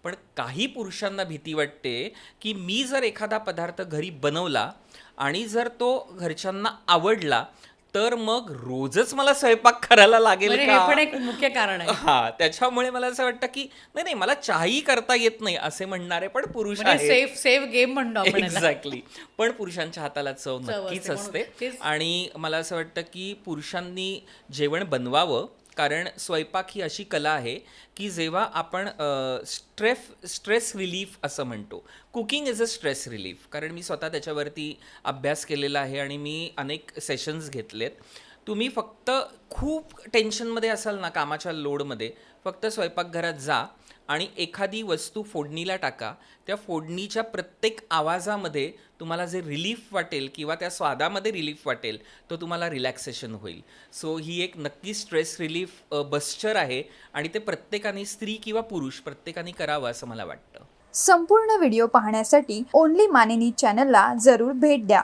पण काही पुरुषांना भीती वाटते की मी जर एखादा पदार्थ घरी बनवला आणि जर तो घरच्यांना आवडला तर मग रोजच मला स्वयंपाक करायला लागेल म्हणजे हे का. पण एक मुख्य कारण आहे. हा, त्याच्यामुळे मला असं वाटतं की नाही नाही, मला चाही करता येत नाही असे म्हणणारे पण पुरुष म्हणजे आहेत. सेफ सेफ गेम म्हणतो आपण याला. एक्झॅक्टली. पण पुरुषांच्या हाताला चव चव नक्कीच असते म्हणून असते. तेच. आणि मला असं वाटतं की पुरुषांनी जेवण बनवावं, कारण स्वयंपाक ही अशी कला आहे की जेव्हा आपण स्ट्रेस रिलीफ असं म्हणतो. Cooking is a stress relief, कारण मी स्वतः त्याच्यावरती अभ्यास केलेला आहे आणि मी अनेक सेशन्स घेतलेत. तुम्ही फक्त खूप टेन्शनमध्ये असाल ना, कामाच्या लोडमध्ये, फक्त स्वयंपाकघरात जा आणि एखादी वस्तू फोडणीला टाका. त्या फोडणीच्या प्रत्येक आवाजामध्ये तुम्हाला जे रिलीफ वाटेल किंवा त्या स्वादामध्ये रिलीफ वाटेल, तो तुम्हाला रिलॅक्सेशन होईल. सो ही एक नक्की स्ट्रेस रिलीफ बस्चर आहे आणि ते प्रत्येकाने, स्त्री किंवा पुरुष, प्रत्येकाने करावं असं मला वाटतं. संपूर्ण व्हिडिओ पाहण्यासाठी ओनली मानिनी चॅनलला जरूर भेट द्या.